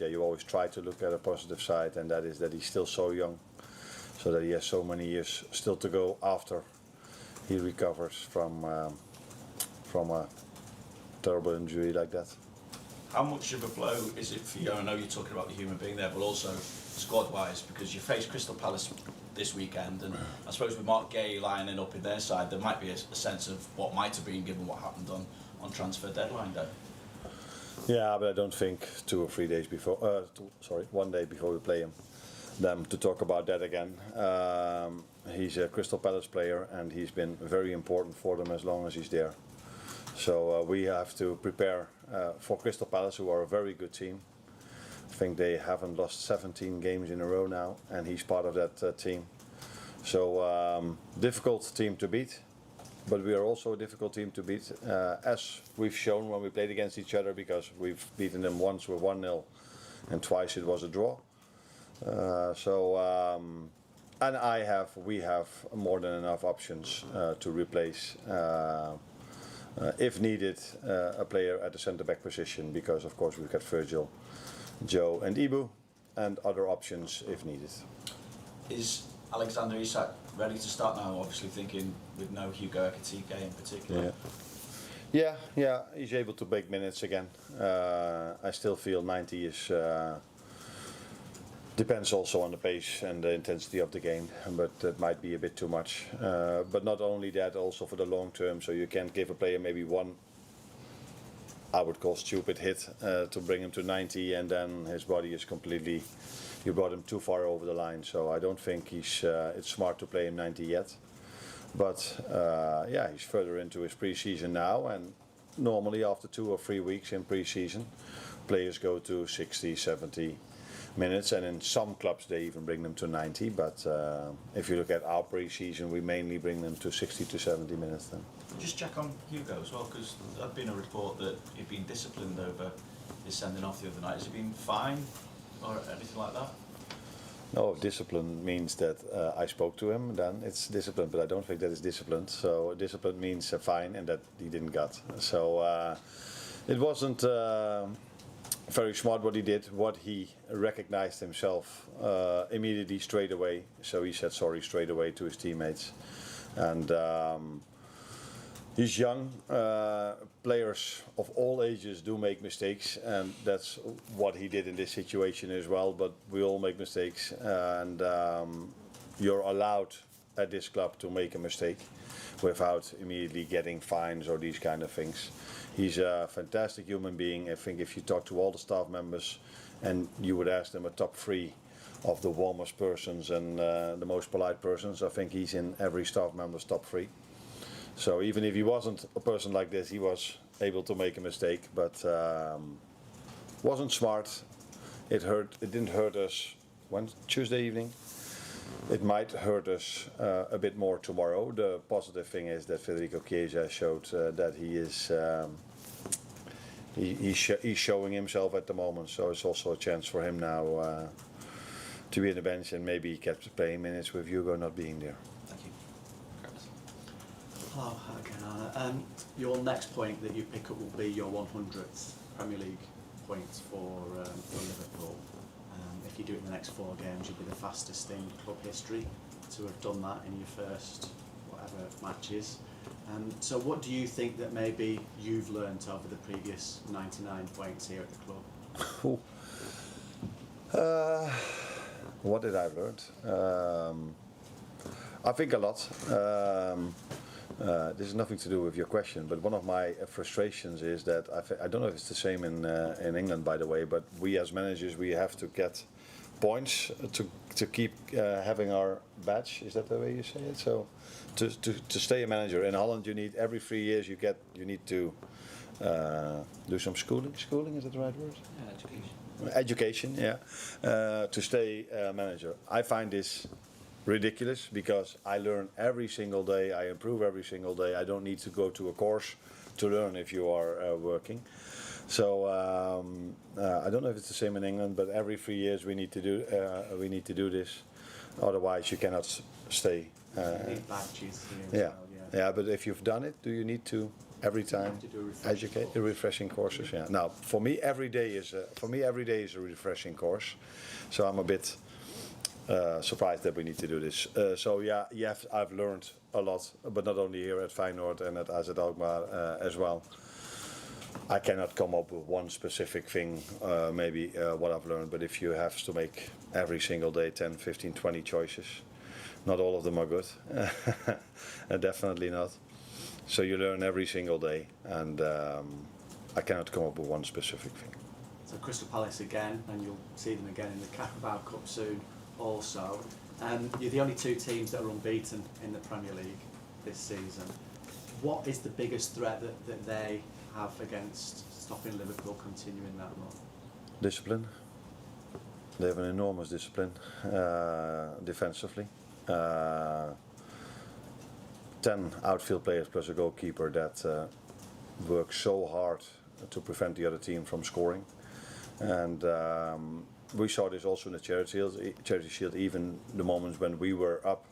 you always try to look at a positive side, and that is that he's still so young, so that he has so many years still to go after he recovers from a terrible injury like that. How much of a blow is it for you? I know you're talking about the human being there, but also squad-wise, because you face Crystal Palace this weekend, and I suppose with Mark Gay lining up in their side, there might be a sense of what might have been given what happened on transfer deadline day. Yeah, but I don't think 2 or 3 days before, 1 day before we play them to talk about that again. He's a Crystal Palace player, and he's been very important for them as long as he's there. So we have to prepare for Crystal Palace, who are a very good team. I think they haven't lost 17 games in a row now, and he's part of that team. So difficult team to beat, but we are also a difficult team to beat, as we've shown when we played against each other, because we've beaten them once with 1-0 and twice it was a draw. And we have more than enough options to replace, if needed, a player at the centre-back position, because of course we've got Virgil, Joe and Ibu, and other options if needed. Is Alexander Isak ready to start now, obviously thinking with no Hugo Ekitike in particular? Yeah, he's able to make minutes again. I still feel 90 is... depends also on the pace and the intensity of the game, but that might be a bit too much. But not only that, also for the long term, so you can't give a player maybe one, I would call stupid hit, to bring him to 90 and then his body is completely, you brought him too far over the line. So I don't think it's smart to play him 90 yet. But yeah, he's further into his pre-season now, and normally after 2 or 3 weeks in pre-season, players go to 60, 70 minutes, and in some clubs they even bring them to 90, but if you look at our pre-season, we mainly bring them to 60 to 70 minutes then. Just check on Hugo as well, because there's been a report that he'd been disciplined over his sending off the other night. Has he been fine or anything like that? No, discipline means that I spoke to him, then it's discipline, but I don't think that is disciplined. So discipline means fine, and that he didn't get. So it wasn't very smart what he did. What he recognized himself immediately, straight away. So he said sorry straight away to his teammates, and he's young. Players of all ages do make mistakes, and that's what he did in this situation as well. But we all make mistakes, and you're allowed at this club to make a mistake without immediately getting fines or these kind of things. He's a fantastic human being. I think if you talk to all the staff members and you would ask them a top 3 of the warmest persons and the most polite persons, I think he's in every staff member's top 3. So even if he wasn't a person like this, he was able to make a mistake, but wasn't smart. It hurt. It didn't hurt us Tuesday evening. It might hurt us a bit more tomorrow. The positive thing is that Federico Chiesa showed that he is he's showing himself at the moment. So it's also a chance for him now to be on the bench, and maybe he kept playing minutes with Hugo not being there. Thank you. Hello again, Arne. Your next point that you pick up will be your 100th Premier League points for Liverpool. If you do it in the next 4 games, you'll be the fastest in club history to have done that in your first whatever matches. So what do you think that maybe you've learnt over the previous 99 points here at the club? What did I learn? I think a lot. This has nothing to do with your question, but one of my frustrations is that I don't know if it's the same in England, by the way, but we as managers, we have to get points to keep having our badge. Is that the way you say it? So to stay a manager in Holland, you need every 3 years you need to do some schooling. Schooling, is that the right word? Yeah, education. Education, yeah. To stay manager. I find this ridiculous because I learn every single day, I improve every single day. I don't need to go to a course to learn if you are working. So I don't know if it's the same in England, but every 3 years we need to do this. Otherwise, you cannot stay. You need badges here as well, Yeah, but if you've done it, do you need to Every You time, have to do a refreshing educate course. the refreshing courses. Yeah. Now, for me, every day is a refreshing course. So I'm a bit surprised that we need to do this. So yeah, I've learned a lot, but not only here at Feyenoord and at AZ Alkmaar as well. I cannot come up with one specific thing, maybe what I've learned, but if you have to make every single day 10, 15, 20 choices, not all of them are good. Definitely not. So you learn every single day, and I cannot come up with one specific thing. So Crystal Palace again, and you'll see them again in the Carabao Cup soon also. You're the only two teams that are unbeaten in the Premier League this season. What is the biggest threat that they have against stopping Liverpool continuing that run? Discipline. They have an enormous discipline defensively. 10 outfield players plus a goalkeeper that work so hard to prevent the other team from scoring. And we saw this also in the Charity Shield, even the moments when we were up,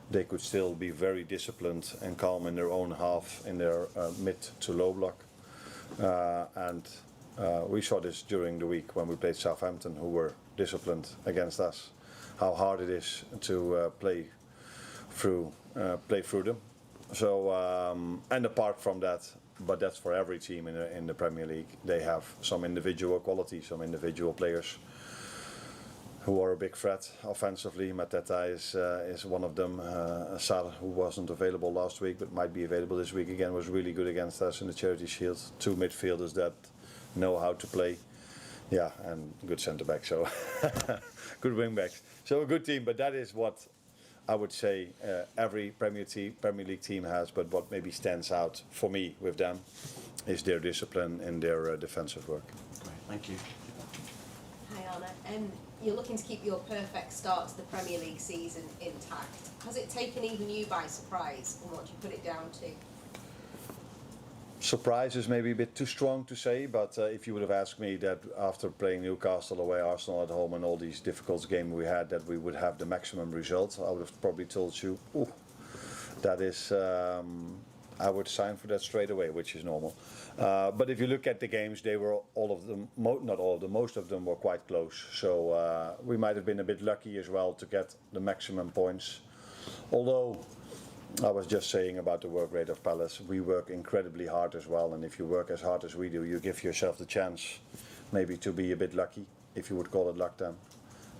they could still be very disciplined and calm in their own half, in their mid to low block. And we saw this during the week when we played Southampton, who were disciplined against us, how hard it is to play through them. So and apart from that, but that's for every team in the Premier League, they have some individual quality, some individual players who are a big threat offensively. Mateta is one of them. Sar, who wasn't available last week but might be available this week again, was really good against us in the Charity Shield. 2 midfielders that know how to play. Yeah, and good centre back, so good wing backs. So a good team, but that is what I would say every Premier League team has. But what maybe stands out for me with them is their discipline and their defensive work. Great, thank you. Hi Arne, you're looking to keep your perfect start to the Premier League season intact. Has it taken even you by surprise, and what do you put it down to? Surprise is maybe a bit too strong to say, but if you would have asked me that after playing Newcastle away, Arsenal at home, and all these difficult games we had, that we would have the maximum result, I would have probably told you, that is, I would sign for that straight away, which is normal. But if you look at the games, they were all of them, not all of them, most of them were quite close. So we might have been a bit lucky as well to get the maximum points. Although I was just saying about the work rate of Palace, we work incredibly hard as well, and if you work as hard as we do, you give yourself the chance maybe to be a bit lucky, if you would call it luck then.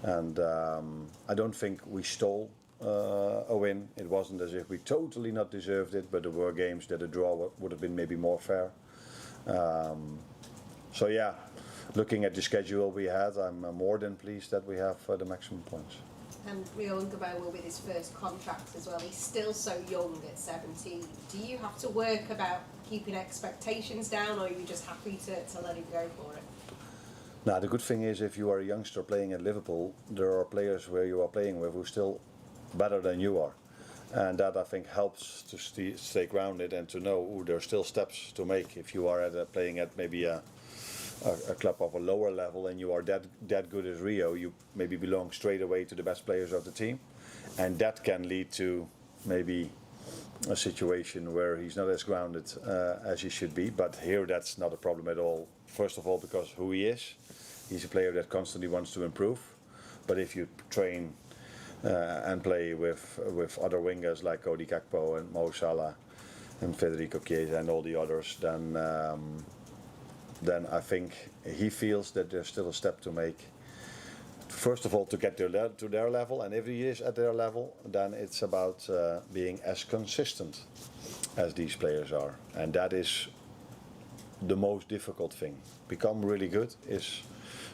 And I don't think we stole a win. It wasn't as if we totally not deserved it, but there were games that a draw would have been maybe more fair. So yeah, looking at the schedule we had, I'm more than pleased that we have the maximum points. And Rio Ngabo will be his first contract as well. He's still so young at 17. Do you have to work about keeping expectations down, or are you just happy to let him go for it? Now the good thing is, if you are a youngster playing at Liverpool, there are players where you are playing with who are still better than you are. And that, I think, helps to stay grounded and to know there are still steps to make. If you are playing at maybe a club of a lower level and you are that good as Rio, you maybe belong straight away to the best players of the team, and that can lead to maybe a situation where he's not as grounded as he should be. But here that's not a problem at all. First of all, because who he is, he's a player that constantly wants to improve. But if you train and play with other wingers like Cody Gakpo and Mo Salah and Federico Chiesa and all the others, then I think he feels that there's still a step to make. First of all, to get to their level, and if he is at their level, then it's about being as consistent as these players are. And that is the most difficult thing. Become really good is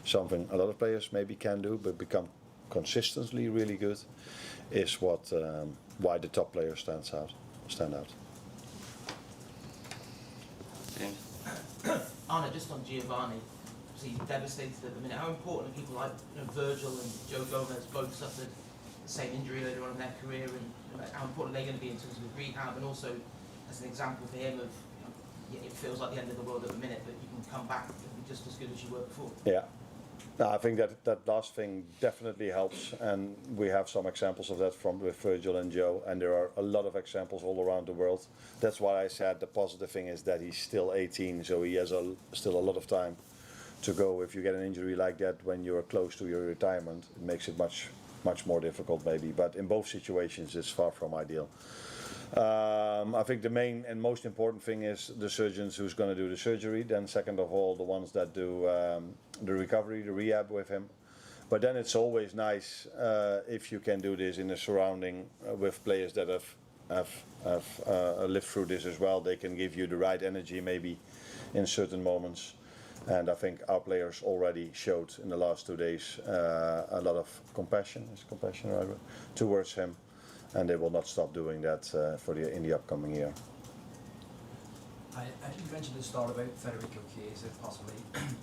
something a lot of players maybe can do, but become consistently really good is what why the top players stand out. Arne, just on Giovanni, obviously he's devastated at the minute. How important are people like Virgil and Joe Gomez, both suffered the same injury later on in their career, and how important are they going to be in terms of rehab, and also as an example for him of, it feels like the end of the world at the minute, but you can come back and be just as good as you were before? Yeah, No, I think that last thing definitely helps, and we have some examples of that from with Virgil and Joe, and there are a lot of examples all around the world. That's why I said the positive thing is that he's still 18, so he has still a lot of time to go. If you get an injury like that when you're close to your retirement, it makes it much more difficult maybe. But in both situations, it's far from ideal. I think the main and most important thing is the surgeons who's going to do the surgery. Then second of all, the ones that do the recovery, the rehab with him. But then it's always nice if you can do this in a surrounding with players that have lived through this as well. They can give you the right energy maybe in certain moments. And I think our players already showed in the last 2 days a lot of compassion, right, towards him. And they will not stop doing that in the upcoming year. You mentioned at the start about Federico Chiesa possibly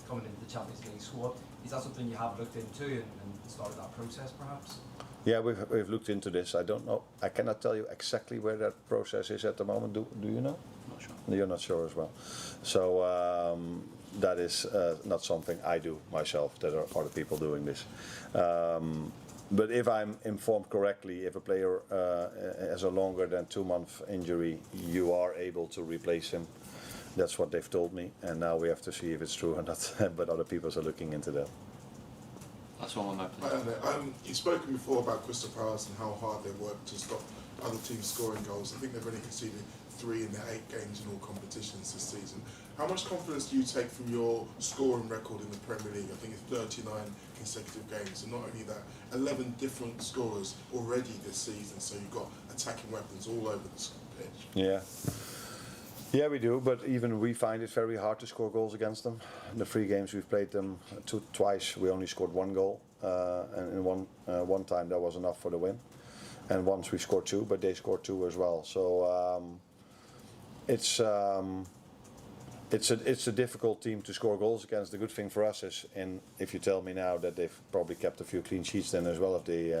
coming into the Champions League squad. Is that something you have looked into and started that process perhaps? Yeah, we've looked into this. I don't know. I cannot tell you exactly where that process is at the moment. Do you know? Not sure. You're not sure as well. So that is not something I do myself. There are other people doing this. But if I'm informed correctly, if a player has a longer than 2-month injury, you are able to replace him. That's what they've told me, and now we have to see if it's true or not. But other people are looking into that. That's one on that. You've spoken before about Crystal Palace and how hard they work to stop other teams scoring goals. I think they've only conceded 3 in their 8 games in all competitions this season. How much confidence do you take from your scoring record in the Premier League? I think it's 39 consecutive games, and not only that, 11 different scorers already this season, so you've got attacking weapons all over the pitch. Yeah. Yeah, we do, but even we find it very hard to score goals against them. In the 3 games we've played them twice, we only scored 1 goal, and in one time that was enough for the win. And once we scored 2, but they scored 2 as well. So it's a difficult team to score goals against. The good thing for us is, if you tell me now that they've probably kept a few clean sheets then as well, if they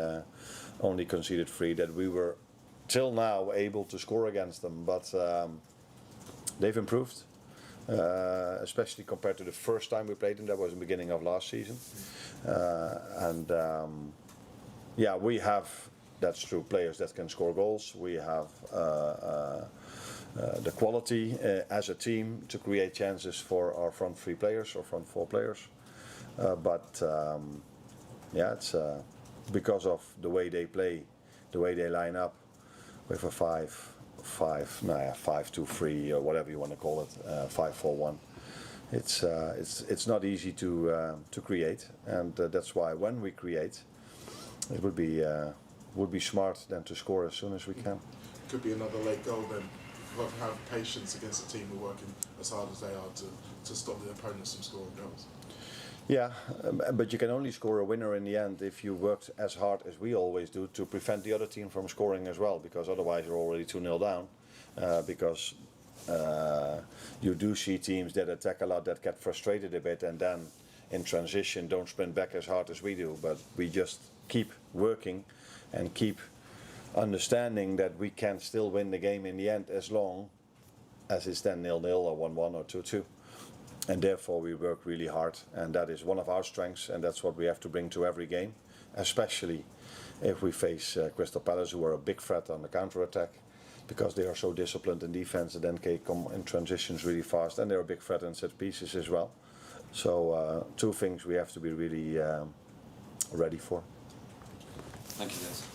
only conceded 3, that we were till now able to score against them. But they've improved, especially compared to the first time we played them. That was the beginning of last season. Yeah, we have, that's true, players that can score goals. We have the quality as a team to create chances for our front 3 players or front 4 players. Yeah, it's because of the way they play, the way they line up with a 5-2-3 or whatever you want to call it, 5-4-1. It's not easy to create, and that's why when we create, it would be smart then to score as soon as we can. Could be another late goal then. You've got to have patience against a team who are working as hard as they are to stop the opponents from scoring goals. Yeah, but you can only score a winner in the end if you worked as hard as we always do to prevent the other team from scoring as well, because otherwise you're already 2-0 down. Because you do see teams that attack a lot that get frustrated a bit and then in transition don't sprint back as hard as we do, but we just keep working and keep understanding that we can still win the game in the end as long as it's then 0-0 or 1-1 or 2-2. And therefore we work really hard, and that is one of our strengths, and that's what we have to bring to every game, especially if we face Crystal Palace, who are a big threat on the counter-attack, because they are so disciplined in defense and then can come in transitions really fast, and they're a big threat in set pieces as well. So 2 things we have to be really ready for. Thank you, guys.